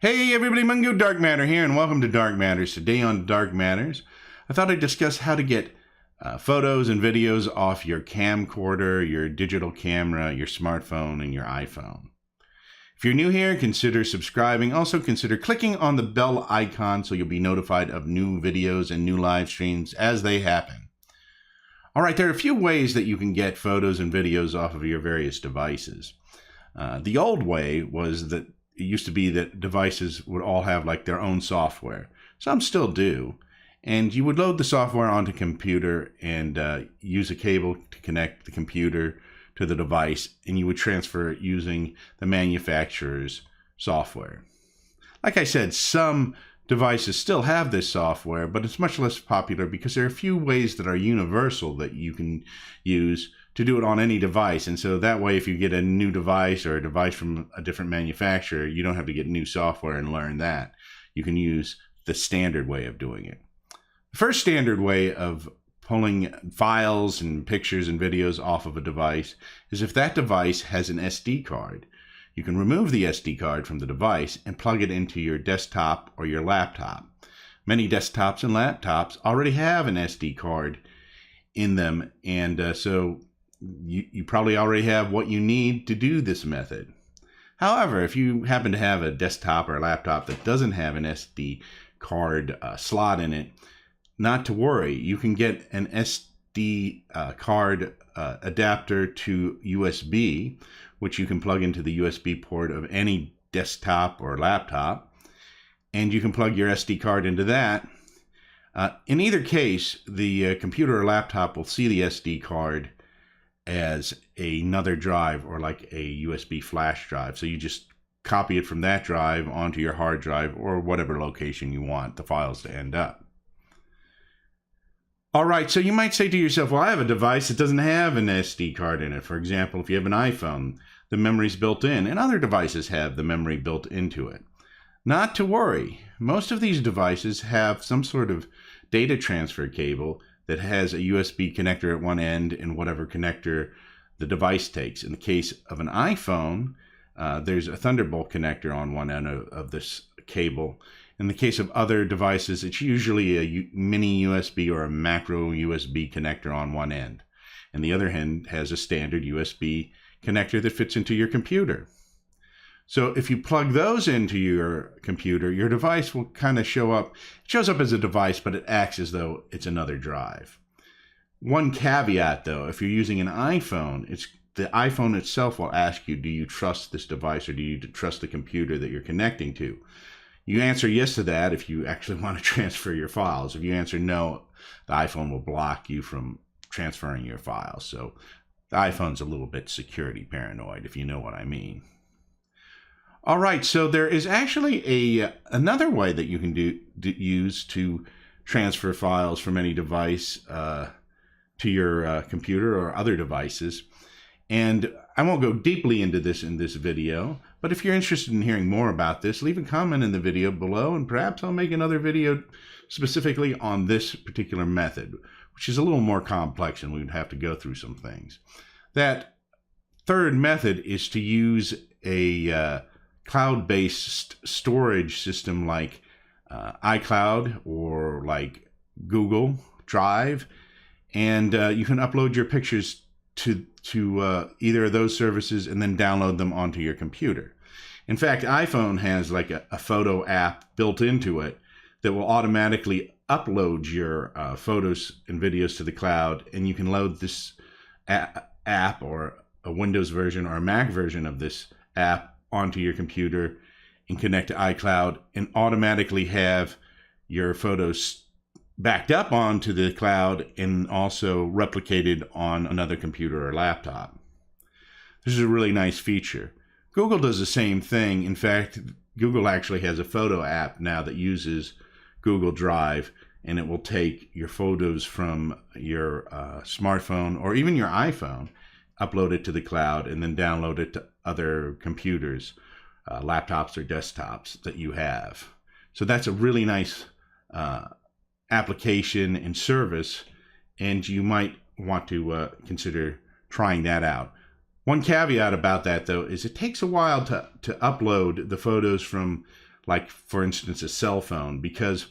Hey everybody, Mungo Dark Matter here, and welcome to Dark Matters. Today on Dark Matters, I thought I'd discuss how to get photos and videos off your camcorder, your digital camera, your smartphone, and your iPhone. If you're new here, consider subscribing. Also consider clicking on the bell icon so you'll be notified of new videos and new live streams as they happen. All right, there are a few ways that you can get photos and videos off of your various devices. The old way was that it used to be that devices would all have like their own software. Some still do. And you would load the software onto a computer and use a cable to connect the computer to the device, and you would transfer it using the manufacturer's software. Like I said, some devices still have this software, but it's much less popular because there are a few ways that are universal that you can use to do it on any device. And so that way, if you get a new device or a device from a different manufacturer, you don't have to get new software and learn that. You can use the standard way of doing it. The first standard way of pulling files and pictures and videos off of a device is if that device has an SD card. You can remove the SD card from the device and plug it into your desktop or your laptop. Many desktops and laptops already have an SD card in them, and so you probably already have what you need to do this method. However, if you happen to have a desktop or a laptop that doesn't have an SD card slot in it, not to worry. You can get an SD card adapter to USB, which you can plug into the USB port of any desktop or laptop, and you can plug your SD card into that. In either case, the computer or laptop will see the SD card as another drive or like a USB flash drive. So you just copy it from that drive onto your hard drive or whatever location you want the files to end up. All right, so you might say to yourself, well, I have a device that doesn't have an SD card in it. For example, if you have an iPhone, the memory's built in, and other devices have the memory built into it. Not to worry. Most of these devices have some sort of data transfer cable that has a USB connector at one end and whatever connector the device takes. In the case of an iPhone, there's a Thunderbolt connector on one end of this cable. In the case of other devices, it's usually a mini USB or a macro USB connector on one end. And the other end has a standard USB connector that fits into your computer. So if you plug those into your computer, your device will kind of show up. It shows up as a device, but it acts as though it's another drive. One caveat, though, if you're using an iPhone, the iPhone itself will ask you, do you trust this device or do you trust the computer that you're connecting to? You answer yes to that if you actually want to transfer your files. If you answer no, the iPhone will block you from transferring your files. So the iPhone's a little bit security paranoid, if you know what I mean. All right, so there is actually another way that you can use to transfer files from any device to your computer or other devices. And I won't go deeply into this in this video, but if you're interested in hearing more about this, leave a comment in the video below, and perhaps I'll make another video specifically on this particular method, which is a little more complex and we'd have to go through some things. That third method is to use a cloud-based storage system like iCloud or like Google Drive, and you can upload your pictures to either of those services and then download them onto your computer. In fact, iPhone has like a photo app built into it that will automatically upload your photos and videos to the cloud, and you can load this app or a Windows version or a Mac version of this app onto your computer and connect to iCloud and automatically have your photos backed up onto the cloud and also replicated on another computer or laptop. This is a really nice feature. Google does the same thing. In fact, Google actually has a photo app now that uses Google Drive, and it will take your photos from your smartphone or even your iPhone, upload it to the cloud, and then download it to other computers, laptops or desktops that you have. So that's a really nice application and service, and you might want to consider trying that out. One caveat about that, though, is it takes a while to upload the photos from like, for instance, a cell phone, because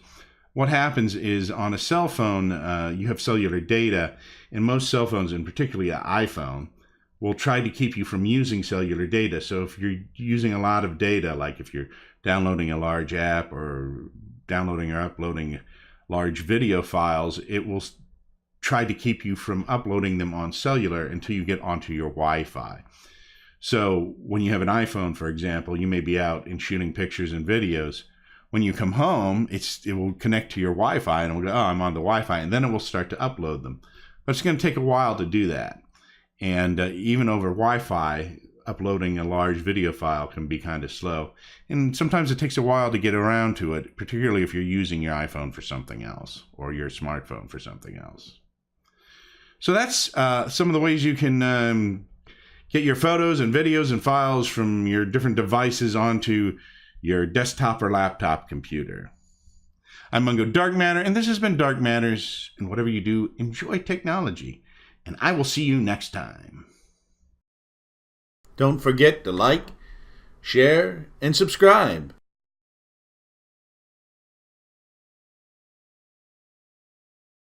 what happens is on a cell phone, you have cellular data, and most cell phones, and particularly an iPhone, will try to keep you from using cellular data. So if you're using a lot of data, like if you're downloading a large app or downloading or uploading large video files, it will try to keep you from uploading them on cellular until you get onto your Wi-Fi. So when you have an iPhone, for example, you may be out and shooting pictures and videos. When you come home, it will connect to your Wi-Fi and it will go, oh, I'm on the Wi-Fi, and then it will start to upload them. But it's going to take a while to do that. And even over Wi-Fi, uploading a large video file can be kind of slow. And sometimes it takes a while to get around to it, particularly if you're using your iPhone for something else or your smartphone for something else. So that's some of the ways you can get your photos and videos and files from your different devices onto your desktop or laptop computer. I'm Mungo Dark Matter, and this has been Dark Matters. And whatever you do, enjoy technology. And I will see you next time. Don't forget to like, share, and subscribe.